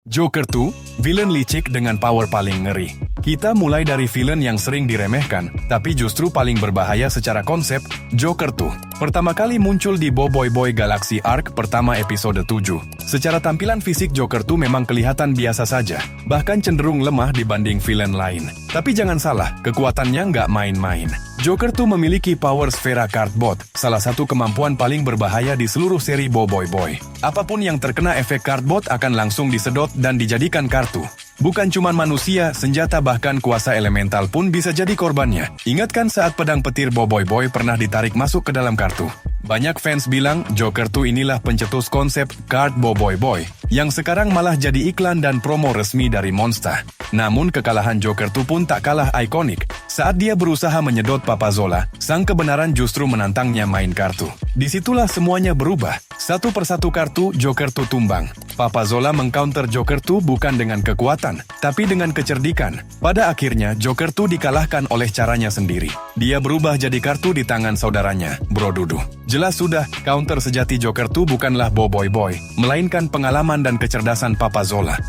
Joker 2, villain licik dengan power paling ngeri. Kita mulai dari villain yang sering diremehkan, tapi justru paling berbahaya secara konsep, Joker 2. Pertama kali muncul di Boy Boy Galaxy Arc pertama episode 7. Secara tampilan fisik Joker 2 memang kelihatan biasa saja, bahkan cenderung lemah dibanding villain lain. Tapi jangan salah, kekuatannya nggak main-main. Joker 2 memiliki power sfera cardboard, salah satu kemampuan paling berbahaya di seluruh seri Boy Boy. Apapun yang terkena efek cardboard akan langsung disedot dan dijadikan kartu. Bukan cuma manusia, senjata bahkan kuasa elemental pun bisa jadi korbannya. Ingatkan saat pedang petir Boy Boy pernah ditarik masuk ke dalam kartu? Banyak fans bilang Joker 2 inilah pencetus konsep card Boy Boy, yang sekarang malah jadi iklan dan promo resmi dari Monster. Namun kekalahan Joker 2 pun tak kalah ikonik. Saat dia berusaha menyedot Papazola, sang kebenaran justru menantangnya main kartu. Disitulah semuanya berubah. Satu persatu kartu Joker 2 tumbang. Papazola mengcounter Joker 2 bukan dengan kekuatan, tapi dengan kecerdikan. Pada akhirnya, Joker 2 dikalahkan oleh caranya sendiri. Dia berubah jadi kartu di tangan saudaranya, Bro Dudu. Jelas sudah, counter sejati Joker 2 bukanlah Boy Boy, melainkan pengalaman dan kecerdasan Papazola.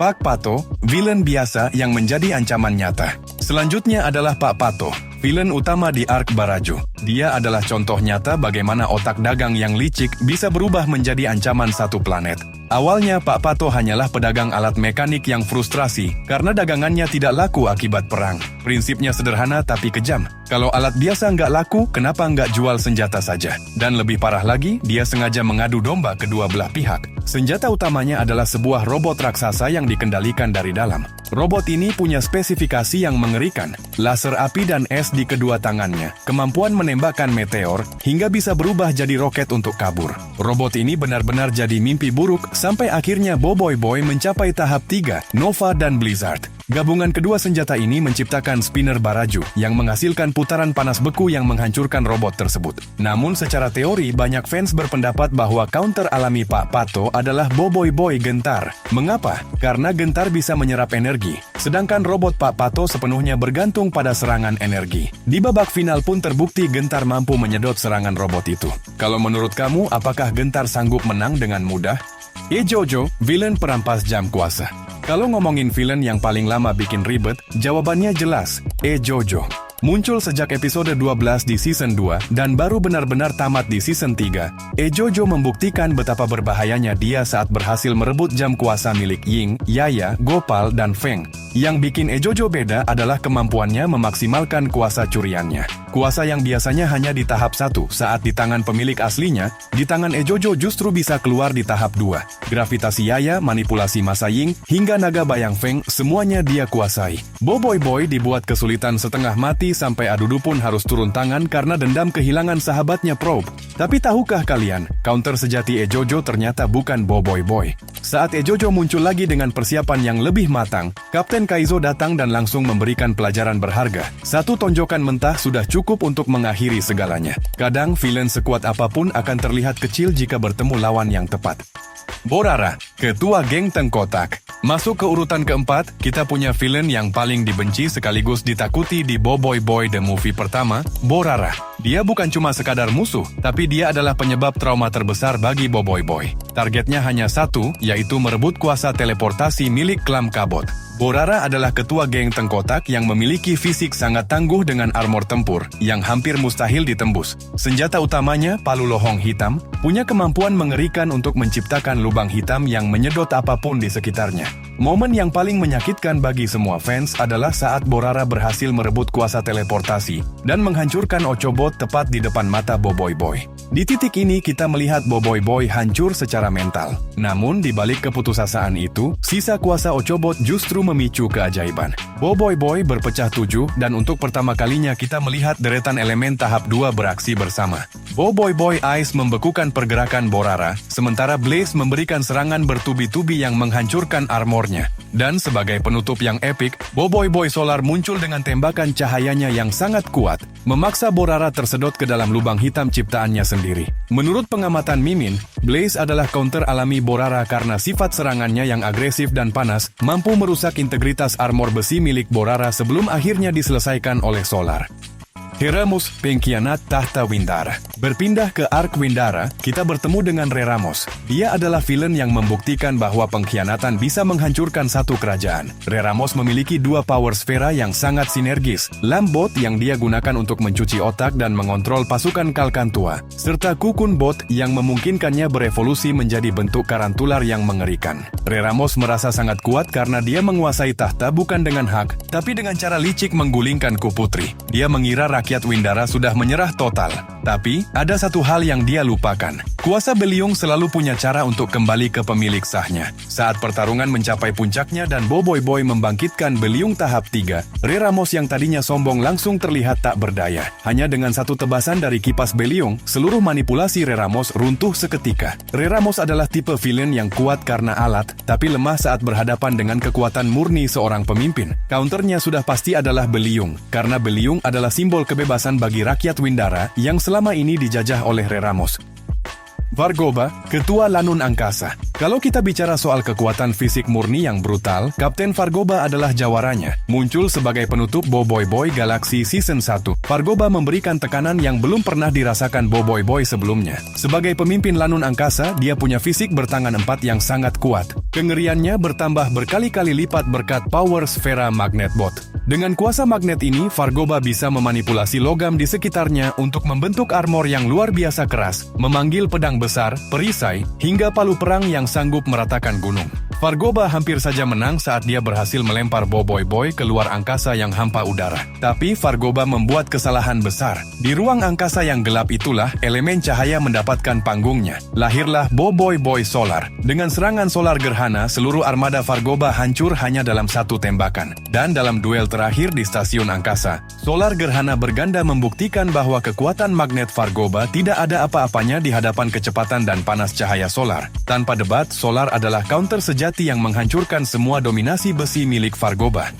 Pak Pato, villain biasa yang menjadi ancaman nyata. Selanjutnya adalah Pak Pato, villain utama di Arc Barajo. Dia adalah contoh nyata bagaimana otak dagang yang licik bisa berubah menjadi ancaman satu planet. Awalnya Pak Pato hanyalah pedagang alat mekanik yang frustrasi karena dagangannya tidak laku akibat perang. Prinsipnya sederhana tapi kejam. Kalau alat biasa nggak laku, kenapa nggak jual senjata saja? Dan lebih parah lagi, dia sengaja mengadu domba kedua belah pihak. Senjata utamanya adalah sebuah robot raksasa yang dikendalikan dari dalam. Robot ini punya spesifikasi yang mengerikan, laser api dan es di kedua tangannya, kemampuan menembakkan meteor, hingga bisa berubah jadi roket untuk kabur. Robot ini benar-benar jadi mimpi buruk sampai akhirnya Boy Boy mencapai tahap 3, Nova dan Blizzard. Gabungan kedua senjata ini menciptakan spinner Baraju yang menghasilkan putaran panas beku yang menghancurkan robot tersebut. Namun secara teori, banyak fans berpendapat bahwa counter alami Pak Pato adalah Boy Gentar. Mengapa? Karena Gentar bisa menyerap energi, sedangkan robot Pak Pato sepenuhnya bergantung pada serangan energi. Di babak final pun terbukti Gentar mampu menyedot serangan robot itu. Kalau menurut kamu, apakah Gentar sanggup menang dengan mudah? Jojo, villain perampas jam kuasa. Kalau ngomongin villain yang paling lama bikin ribet, jawabannya jelas, Jojo. Muncul sejak episode 12 di season 2 dan baru benar-benar tamat di season 3. Jojo membuktikan betapa berbahayanya dia saat berhasil merebut jam kuasa milik Ying, Yaya, Gopal, dan Feng. Yang bikin Jojo beda adalah kemampuannya memaksimalkan kuasa curiannya. Kuasa yang biasanya hanya di tahap 1 saat di tangan pemilik aslinya, di tangan Jojo justru bisa keluar di tahap 2. Gravitasi Yaya, manipulasi masa Ying, hingga naga bayang Feng, semuanya dia kuasai. Boy dibuat kesulitan setengah mati sampai Adudu pun harus turun tangan karena dendam kehilangan sahabatnya Probe. Tapi tahukah kalian, counter sejati Jojo ternyata bukan Boy. Saat Jojo muncul lagi dengan persiapan yang lebih matang, Kapten Kaizo datang dan langsung memberikan pelajaran berharga. Satu tonjokan mentah sudah cukup untuk mengakhiri segalanya. Kadang villain sekuat apapun akan terlihat kecil jika bertemu lawan yang tepat. Borara, ketua geng Tengkotak. Masuk ke urutan keempat, kita punya villain yang paling dibenci sekaligus ditakuti di Boy The Movie pertama, Borara. Dia bukan cuma sekadar musuh, tapi dia adalah penyebab trauma terbesar bagi Boy. Targetnya hanya satu, yaitu merebut kuasa teleportasi milik klan Kabot. Borara adalah ketua geng Tengkotak yang memiliki fisik sangat tangguh dengan armor tempur yang hampir mustahil ditembus. Senjata utamanya, palu lohong hitam, punya kemampuan mengerikan untuk menciptakan lubang hitam yang menyedot apapun di sekitarnya. Momen yang paling menyakitkan bagi semua fans adalah saat Borara berhasil merebut kuasa teleportasi dan menghancurkan Ochobot tepat di depan mata Boy. Di titik ini kita melihat Boy hancur secara mental. Namun di balik keputusasaan itu, sisa kuasa Ochobot justru memicu keajaiban. Boy berpecah 7 dan untuk pertama kalinya kita melihat deretan elemen tahap 2 beraksi bersama. Boy Ice membekukan pergerakan Borara, sementara Blaze memberikan serangan bertubi-tubi yang menghancurkan armornya. Dan sebagai penutup yang epik, Boy Solar muncul dengan tembakan cahayanya yang sangat kuat, memaksa Borara tersedot ke dalam lubang hitam ciptaannya sendiri. Menurut pengamatan Mimin, Blaze adalah counter alami Borara karena sifat serangannya yang agresif dan panas, mampu merusak integritas armor besi milik Borara sebelum akhirnya diselesaikan oleh Solar. Reramos, pengkhianat tahta Windara. Berpindah ke Ark Windara, kita bertemu dengan Reramos. Dia adalah villain yang membuktikan bahwa pengkhianatan bisa menghancurkan satu kerajaan. Reramos memiliki dua power sfera yang sangat sinergis, Lambot yang dia gunakan untuk mencuci otak dan mengontrol pasukan Kalkantua, serta Kukun Bot yang memungkinkannya berevolusi menjadi bentuk karantular yang mengerikan. Reramos merasa sangat kuat karena dia menguasai tahta bukan dengan hak, tapi dengan cara licik menggulingkan Kuputri. Dia mengira rakyat Windara sudah menyerah total. Tapi, ada satu hal yang dia lupakan. Kuasa Beliung selalu punya cara untuk kembali ke pemilik sahnya. Saat pertarungan mencapai puncaknya dan Boboiboy membangkitkan Beliung tahap 3, Reramos yang tadinya sombong langsung terlihat tak berdaya. Hanya dengan satu tebasan dari kipas Beliung, seluruh manipulasi Reramos runtuh seketika. Reramos adalah tipe villain yang kuat karena alat, tapi lemah saat berhadapan dengan kekuatan murni seorang pemimpin. Counternya sudah pasti adalah Beliung, karena Beliung adalah simbol kebebasan bagi rakyat Windara yang selama ini dijajah oleh Reramos. Vargoba, Ketua Lanun Angkasa. Kalau kita bicara soal kekuatan fisik murni yang brutal, Kapten Vargoba adalah jawaranya. Muncul sebagai penutup Boboiboy Galaxy Season 1, Vargoba memberikan tekanan yang belum pernah dirasakan Boboiboy sebelumnya. Sebagai pemimpin Lanun Angkasa, dia punya fisik bertangan 4 yang sangat kuat. Kengeriannya bertambah berkali-kali lipat berkat power sfera Magnet Bot. Dengan kuasa magnet ini, Vargoba bisa memanipulasi logam di sekitarnya untuk membentuk armor yang luar biasa keras, memanggil pedang besar, perisai, hingga palu perang yang sanggup meratakan gunung. Vargoba hampir saja menang saat dia berhasil melempar Boboiboy ke luar angkasa yang hampa udara. Tapi Vargoba membuat kesalahan besar. Di ruang angkasa yang gelap itulah elemen cahaya mendapatkan panggungnya. Lahirlah Boboiboy Solar. Dengan serangan solar gerhana, seluruh armada Vargoba hancur hanya dalam satu tembakan. Dan dalam duel terakhir di stasiun angkasa, solar gerhana berganda membuktikan bahwa kekuatan magnet Vargoba tidak ada apa-apanya di hadapan kecepatan dan panas cahaya solar. Tanpa debat, solar adalah counter sejati yang menghancurkan semua dominasi besi milik Vargoba.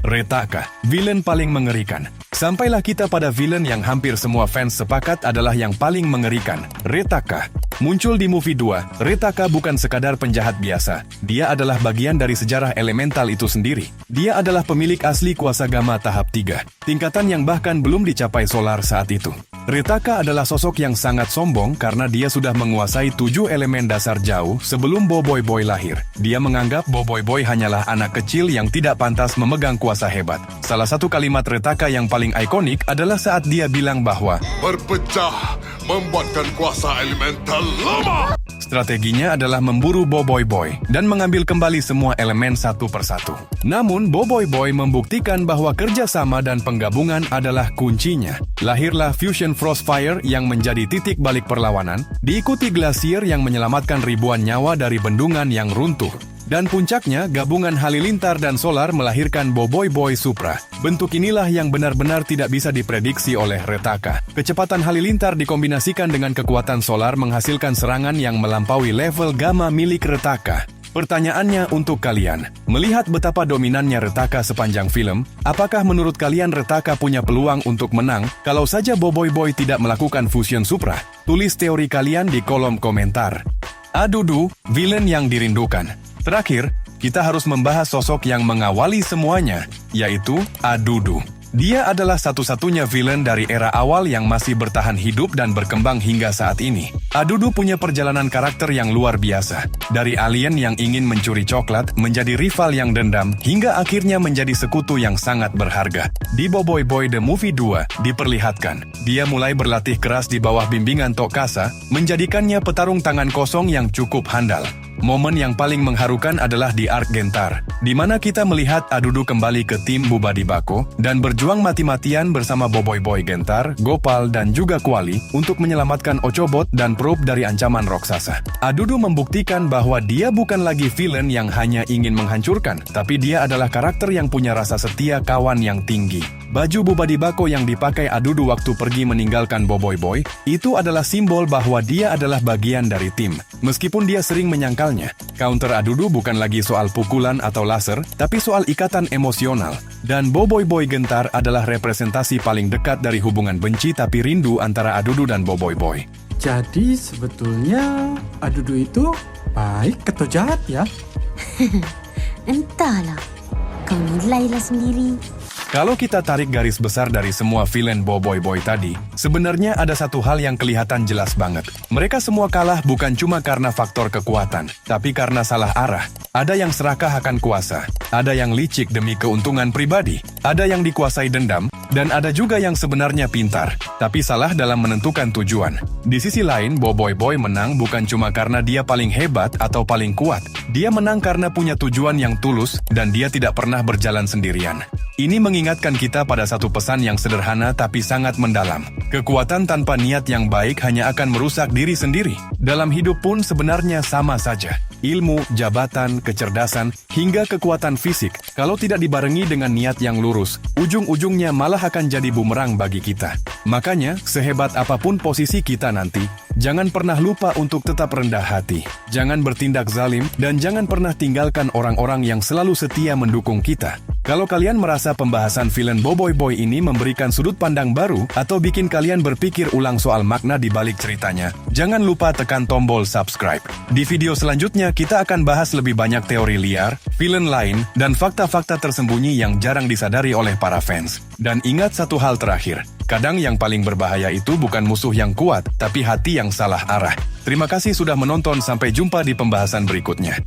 Retaka, villain paling mengerikan. Sampailah kita pada villain yang hampir semua fans sepakat adalah yang paling mengerikan, Retaka. Muncul di movie 2, Retaka bukan sekadar penjahat biasa. Dia adalah bagian dari sejarah elemental itu sendiri. Dia adalah pemilik asli kuasa Gamma tahap 3, tingkatan yang bahkan belum dicapai Solar saat itu. Retaka adalah sosok yang sangat sombong karena dia sudah menguasai 7 elemen dasar jauh sebelum Boboiboy lahir. Dia menganggap Boboiboy hanyalah anak kecil yang tidak pantas memegang kuasa hebat. Salah satu kalimat Retaka yang paling ikonik adalah saat dia bilang bahwa berpecah membuatkan kuasa elemental lemah. Strateginya adalah memburu Boboiboy dan mengambil kembali semua elemen satu persatu. Namun, Boboiboy membuktikan bahwa kerjasama dan penggabungan adalah kuncinya. Lahirlah Fusion Frostfire yang menjadi titik balik perlawanan, diikuti Glacier yang menyelamatkan ribuan nyawa dari bendungan yang runtuh. Dan puncaknya, gabungan Halilintar dan Solar melahirkan Boboiboy Supra. Bentuk inilah yang benar-benar tidak bisa diprediksi oleh Retaka. Kecepatan Halilintar dikombinasikan dengan kekuatan Solar menghasilkan serangan yang melampaui level Gamma milik Retaka. Pertanyaannya untuk kalian, melihat betapa dominannya Retaka sepanjang film, apakah menurut kalian Retaka punya peluang untuk menang kalau saja Boboiboy tidak melakukan Fusion Supra? Tulis teori kalian di kolom komentar. Adudu, villain yang dirindukan. Terakhir, kita harus membahas sosok yang mengawali semuanya, yaitu Adudu. Dia adalah satu-satunya villain dari era awal yang masih bertahan hidup dan berkembang hingga saat ini. Adudu punya perjalanan karakter yang luar biasa. Dari alien yang ingin mencuri coklat, menjadi rival yang dendam, hingga akhirnya menjadi sekutu yang sangat berharga. Di Boboiboy The Movie 2, diperlihatkan, dia mulai berlatih keras di bawah bimbingan Tokasa, menjadikannya petarung tangan kosong yang cukup handal. Momen yang paling mengharukan adalah di Ark Gentar, di mana kita melihat Adudu kembali ke tim Bubadi Bako dan berjuang mati-matian bersama Boboiboy Gentar, Gopal, dan juga Kuali untuk menyelamatkan Ochobot dan Probe dari ancaman raksasa. Adudu membuktikan bahwa dia bukan lagi villain yang hanya ingin menghancurkan, tapi dia adalah karakter yang punya rasa setia kawan yang tinggi. Baju Bubadi Bako yang dipakai Adudu waktu pergi meninggalkan Boboiboy, itu adalah simbol bahwa dia adalah bagian dari tim. Meskipun dia sering menyangkalnya, counter Adudu bukan lagi soal pukulan atau laser, tapi soal ikatan emosional. Dan Boboiboy Gentar adalah representasi paling dekat dari hubungan benci tapi rindu antara Adudu dan Boboiboy. Jadi sebetulnya Adudu itu baik atau jahat ya? Entahlah, kau nilailah sendiri. Kalau kita tarik garis besar dari semua villain Boy tadi, sebenarnya ada satu hal yang kelihatan jelas banget. Mereka semua kalah bukan cuma karena faktor kekuatan, tapi karena salah arah. Ada yang serakah akan kuasa, ada yang licik demi keuntungan pribadi, ada yang dikuasai dendam, dan ada juga yang sebenarnya pintar, tapi salah dalam menentukan tujuan. Di sisi lain, Boy menang bukan cuma karena dia paling hebat atau paling kuat. Dia menang karena punya tujuan yang tulus dan dia tidak pernah berjalan sendirian. Ini mengingatkan kita pada satu pesan yang sederhana tapi sangat mendalam. Kekuatan tanpa niat yang baik hanya akan merusak diri sendiri. Dalam hidup pun sebenarnya sama saja. Ilmu, jabatan, kecerdasan, hingga kekuatan fisik, kalau tidak dibarengi dengan niat yang lurus, ujung-ujungnya malah akan jadi bumerang bagi kita. Makanya, sehebat apapun posisi kita nanti, jangan pernah lupa untuk tetap rendah hati. Jangan bertindak zalim, dan jangan pernah tinggalkan orang-orang yang selalu setia mendukung kita. Kalau kalian merasa pembahasan villain Boy ini memberikan sudut pandang baru atau bikin kalian berpikir ulang soal makna di balik ceritanya, jangan lupa tekan tombol subscribe. Di video selanjutnya kita akan bahas lebih banyak teori liar, villain lain, dan fakta-fakta tersembunyi yang jarang disadari oleh para fans. Dan ingat satu hal terakhir, kadang yang paling berbahaya itu bukan musuh yang kuat, tapi hati yang salah arah. Terima kasih sudah menonton, sampai jumpa di pembahasan berikutnya.